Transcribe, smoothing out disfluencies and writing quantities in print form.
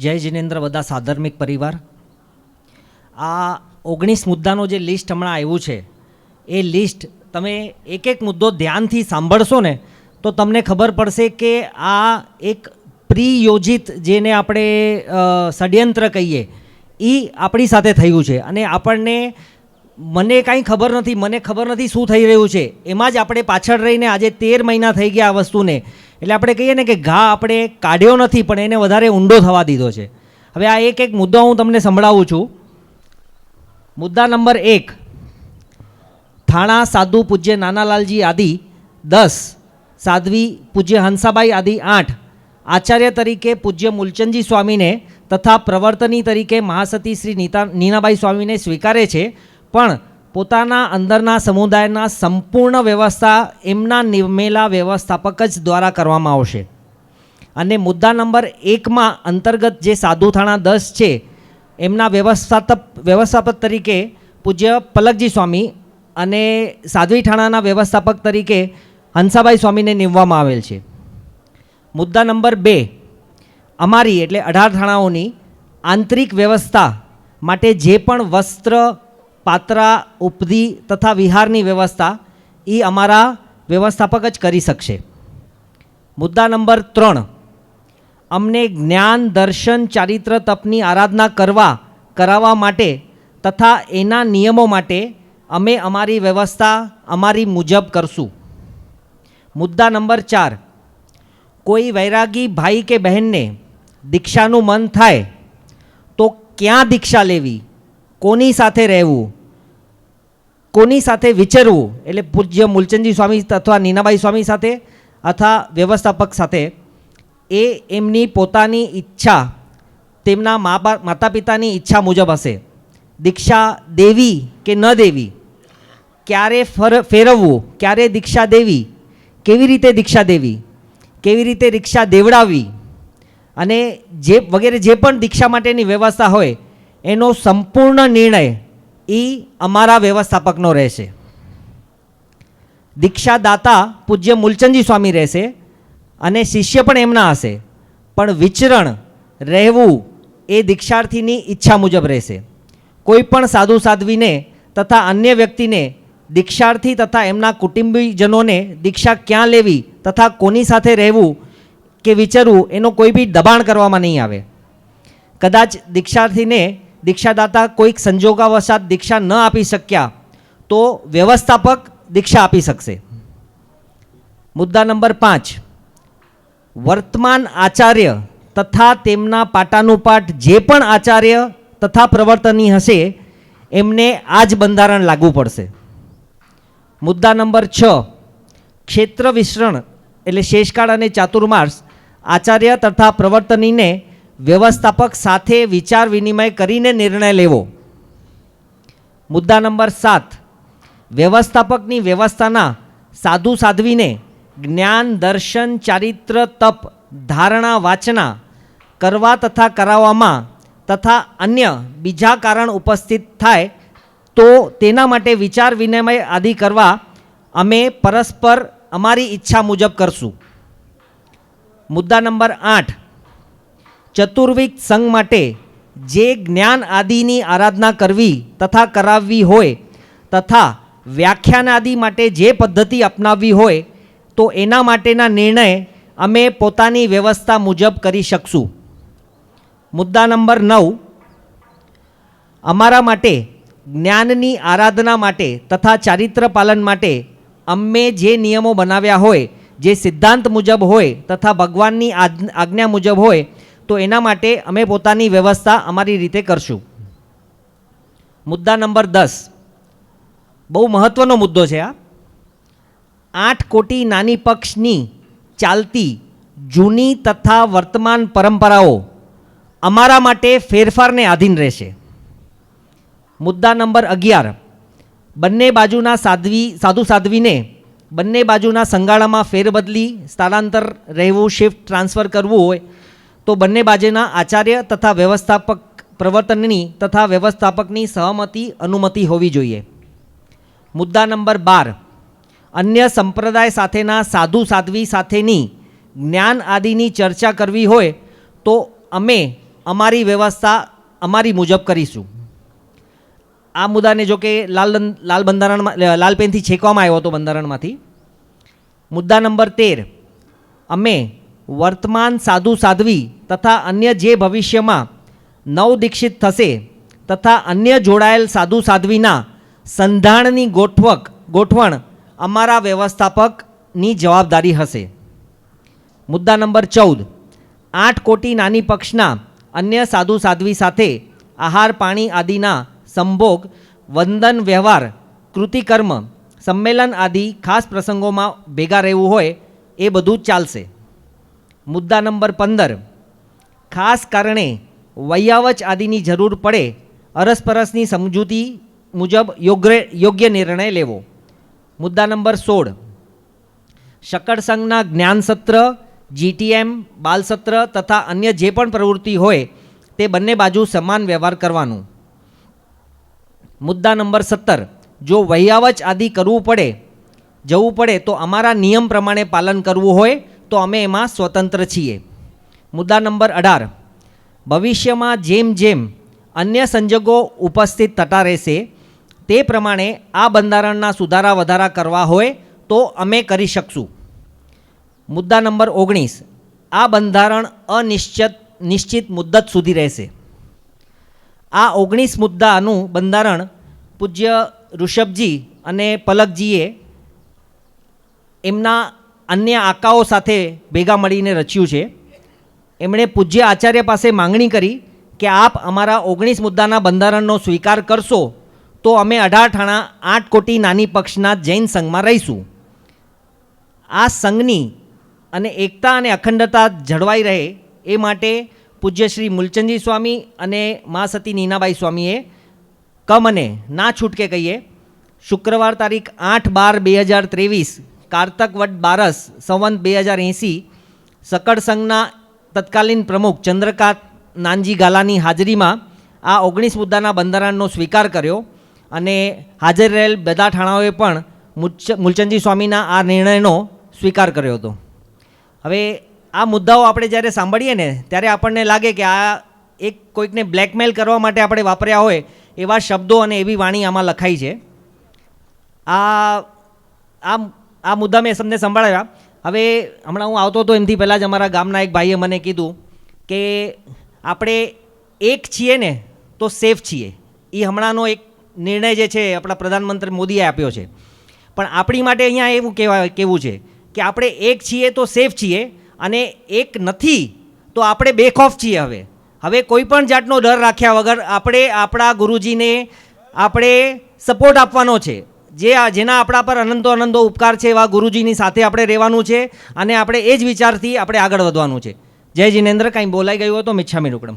જય જિનેન્દ્ર બધા સાધર્મિક પરિવાર. આ 19 મુદ્દાનો જે લિસ્ટ હમણાં આવ્યું છે એ લિસ્ટ તમે એક એક મુદ્દો ધ્યાનથી સાંભળશો ને તો તમને ખબર પડશે કે આ એક પ્રિયોજિત જેને આપણે ષડયંત્ર કહીએ એ આપણી સાથે થયું છે અને આપણને મને કાંઈ ખબર નથી શું થઈ રહ્યું છે. એમાં જ આપણે પાછળ રહીને આજે 13 મહિના થઈ ગયા આ વસ્તુને, એટલે આપણે કહીએ ને કે ઘા આપણે કાઢ્યો નથી પણ એને વધારે ઊંડો થવા દીધો છે. હવે આ એક એક મુદ્દો હું તમને સંભળાવું છું. મુદ્દા નંબર 1, થાણા સાધુ પૂજ્ય નાનાલાલજી આદિ 10, સાધ્વી પૂજ્ય હંસાબાઈ આદિ 8, આચાર્ય તરીકે પૂજ્ય મૂલચંદજી સ્વામીને તથા પ્રવર્તની તરીકે મહાસતી શ્રી નીનાબાઈ સ્વામીને સ્વીકારે છે, પણ પોતાના અંદરના સમુદાયના સંપૂર્ણ વ્યવસ્થા એમના નિમેલા વ્યવસ્થાપક જ દ્વારા કરવામાં આવશે. અને મુદ્દા નંબર 1માં અંતર્ગત જે સાધુ થાણા 10 છે એમના વ્યવસ્થાપક તરીકે પૂજ્ય પલકજી સ્વામી અને સાધ્વી થાણાના વ્યવસ્થાપક તરીકે હંસાબાઈ સ્વામીને નિમવામાં આવેલ છે. મુદ્દા નંબર 2, અમારી એટલે 18 થાણાઓની આંતરિક વ્યવસ્થા માટે જે પણ વસ્ત્ર, પાત્રા, ઉપધી તથા વિહારની વ્યવસ્થા એ અમારા વ્યવસ્થાપક જ કરી શકશે. મુદ્દા નંબર 3, અમને જ્ઞાન, દર્શન, ચારિત્ર, તપની આરાધના કરાવવા માટે તથા એના નિયમો માટે અમે અમારી વ્યવસ્થા અમારી મુજબ કરશું. મુદ્દા નંબર 4, કોઈ વૈરાગી ભાઈ કે બહેનને દીક્ષાનું મન થાય તો ક્યાં દીક્ષા લેવી, કોની સાથે રહેવું, કોની સાથે વિચરવું, એટલે પૂજ્ય મૂલચંદજી સ્વામી અથવા નીનાબાઈ સ્વામી સાથે અથવા વ્યવસ્થાપક સાથે, એ એમની પોતાની ઈચ્છા, તેમના માતા પિતાની ઈચ્છા મુજબ હશે. દીક્ષા દેવી કે ન દેવી, ક્યારે ફેરવવું, ક્યારે દીક્ષા દેવી, કેવી રીતે દીક્ષા દેવી, કેવી રીતે દીક્ષા દેવડાવવી અને જે વગેરે જે પણ દીક્ષા માટેની વ્યવસ્થા હોય એનો સંપૂર્ણ નિર્ણય એ અમારા વ્યવસ્થાપકનો રહેશે. દીક્ષાદાતા પૂજ્ય મૂલચંદજી સ્વામી રહેશે અને શિષ્ય પણ એમના હશે, પણ વિચરણ રહેવું એ દીક્ષાર્થીની ઈચ્છા મુજબ રહેશે. કોઈ પણ સાધુ સાધ્વીને તથા અન્ય વ્યક્તિને દીક્ષાર્થી તથા એમના કુટુંબીજનોને દીક્ષા ક્યાં લેવી તથા કોની સાથે રહેવું કે વિચરવું એનો કોઈ બી દબાણ કરવામાં નહીં આવે. કદાચ દીક્ષાર્થીને દીક્ષાદાતા કોઈક સંજોગાવશાત દીક્ષા ન આપી શક્યા તો વ્યવસ્થાપક દીક્ષા આપી શકશે. મુદ્દા નંબર 5, વર્તમાન આચાર્ય તથા તેમના પાટાનુપાટ જે પણ આચાર્ય તથા પ્રવર્તની હશે એમને આ જ બંધારણ લાગુ પડશે. મુદ્દા નંબર 6, ક્ષેત્ર વિસ્તરણ એટલે શેષકાળ અને ચાતુર્માસ આચાર્ય તથા પ્રવર્તનીને વ્યવસ્થાપક સાથે વિચાર વિનિમય કરીને નિર્ણય લેવો. મુદ્દા નંબર 7, વ્યવસ્થાપકની વ્યવસ્થાના સાધુ સાધ્વીને જ્ઞાન, દર્શન, ચારિત્ર, તપ, ધારણા, વાચના કરવા તથા કરાવવામાં તથા અન્ય બીજા કારણ ઉપસ્થિત થાય તો તેના માટે વિચાર વિનિમય આદિ કરવા અમે પરસ્પર અમારી ઈચ્છા મુજબ કરશું. મુદ્દા નંબર 8, ચતુર્વિક સંઘ માટે જે જ્ઞાન આદિની આરાધના કરવી તથા કરાવવી હોય તથા વ્યાખ્યાન આદિ માટે જે પદ્ધતિ અપનાવવી હોય તો એના માટેના નિર્ણય અમે પોતાની વ્યવસ્થા મુજબ કરી શકશું. મુદ્દા નંબર 9, અમારા માટે જ્ઞાનની આરાધના માટે તથા ચારિત્ર પાલન માટે અમે જે નિયમો બનાવ્યા હોય, જે સિદ્ધાંત મુજબ હોય તથા ભગવાનની આજ્ઞા મુજબ હોય તો એના માટે અમે પોતાની વ્યવસ્થા અમારી રીતે કરશું. મુદ્દા નંબર 10, બહુ મહત્ત્વનો મુદ્દો છે આ. 8 કોટી નાની પક્ષની ચાલતી જૂની તથા વર્તમાન પરંપરાઓ અમારા માટે ફેરફારને આધીન રહેશે. મુદ્દા નંબર 11, બંને બાજુના સાધુ સાધ્વીને બંને બાજુના સંગાળામાં ફેરબદલી, સ્થળાંતર રહેવું, શિફ્ટ ટ્રાન્સફર કરવું હોય તો બંને બાજુના આચાર્ય તથા વ્યવસ્થાપક પ્રવર્તનની તથા વ્યવસ્થાપકની સહમતિ અનુમતિ હોવી જોઈએ. મુદ્દા નંબર 12, અન્ય સંપ્રદાય સાથેના સાધુ સાધ્વી સાથેની જ્ઞાન આદિની ચર્ચા કરવી હોય તો અમે અમારી વ્યવસ્થા અમારી મુજબ કરીશું. આ મુદ્દાને જો કે લાલ બંધારણમાં લાલ પેનથી છેકવામાં આવ્યો હતો બંધારણમાંથી. મુદ્દા નંબર 13, અમે વર્તમાન સાધુ સાધ્વી તથા અન્ય જે ભવિષ્યમાં નવદીક્ષિત થશે તથા અન્ય જોડાયેલ સાધુ સાધ્વીના સંધાણની ગોઠવણ અમારા વ્યવસ્થાપકની જવાબદારી હશે. મુદ્દા નંબર 14, 8 કોટી નાની પક્ષના અન્ય સાધુ સાધ્વી સાથે આહાર પાણી આદિના સંભોગ, વંદન વ્યવહાર, કૃતિકર્મ, સંમેલન આદિ ખાસ પ્રસંગોમાં ભેગા રહેવું હોય એ બધું ચાલશે. મુદ્દા નંબર 15, ખાસ કારણે વૈયાવચ આદિની જરૂર પડે અરસપરસની સમજૂતી મુજબ યોગ્ય નિર્ણય લેવો. મુદ્દા નંબર 16, શકળ સંઘના જ્ઞાન સત્ર, GTM, બાલ સત્ર તથા અન્ય જે પણ પ્રવૃત્તિ હોય તે બંને બાજુ સમાન વ્યવહાર કરવાનું. મુદ્દા નંબર 17, જો વૈયાવચ આદિ જવું પડે તો અમારા નિયમ પ્રમાણે પાલન કરવું હોય તો અમે એમાં સ્વતંત્ર છીએ. મુદ્દા નંબર 18, ભવિષ્યમાં જેમ જેમ અન્ય સંજોગો ઉપસ્થિત થતા રહેશે તે પ્રમાણે આ બંધારણના સુધારા વધારા કરવા હોય તો અમે કરી શકશું. મુદ્દા નંબર 19, આ બંધારણ નિશ્ચિત મુદ્દત સુધી રહેશે. આ 19 મુદ્દાનું બંધારણ પૂજ્ય ઋષભજી અને પલકજીએ એમના અન્ય આકાઓ સાથે ભેગા મળીને રચ્યું છે. એમણે પૂજ્ય આચાર્ય પાસે માંગણી કરી કે આપ અમારા 19 મુદ્દાના બંધારણનો સ્વીકાર કરશો તો અમે 18 ઠાણા 8 કોટી નાની પક્ષના જૈન સંઘમાં રહીશું. આ સંઘની અને એકતા અને અખંડતા જળવાઈ રહે એ માટે પૂજ્ય શ્રી મૂલચંદજી સ્વામી અને મા સતી નીનાબાઈ સ્વામીએ કમને ના છૂટકે કહીએ શુક્રવાર તારીખ 8/12/2023 કારતક વટ બારસ સંવંત 2080 સકળ સંઘના તત્કાલીન પ્રમુખ ચંદ્રકાંત નાનજી ગાલાની હાજરીમાં આ 19 મુદ્દાના બંધારણનો સ્વીકાર કર્યો અને હાજર રહેલ બધા ઠાણાઓએ પણ મૂલચંદજી સ્વામીના આ નિર્ણયનો સ્વીકાર કર્યો હતો. હવે આ મુદ્દાઓ આપણે જ્યારે સાંભળીએ ને ત્યારે આપણને લાગે કે આ એક કોઈકને બ્લેકમેલ કરવા માટે આપણે વાપર્યા હોય એવા શબ્દો અને એવી વાણી આમાં લખાઈ છે. આ મુદ્દા મેં તમને સંભાળ્યા. હવે હમણાં હું આવતો હતો એમથી પહેલાં જ અમારા ગામના એક ભાઈએ મને કીધું કે આપણે એક છીએ ને તો સેફ છીએ. એ હમણાંનો એક નિર્ણય જે છે આપણા પ્રધાનમંત્રી મોદીએ આપ્યો છે. પણ આપણી માટે અહીંયા એવું કેવું છે કે આપણે એક છીએ તો સેફ છીએ અને એક નથી તો આપણે બેખોફ છીએ. હવે કોઈ પણ જાતનો ડર રાખ્યા વગર આપણે આપણા ગુરુજીને આપણે સપોર્ટ આપવાનો છે. જેના આપણા પર અનંતો ઉપકાર છે એવા ગુરુજીની સાથે આપણે રહેવાનું છે અને આપણે એ જ વિચારથી આપણે આગળ વધવાનું છે. જય જિનેન્દ્ર. કાંઈ બોલાઈ ગયું હોય તો મિચ્છામી રૂકડમ.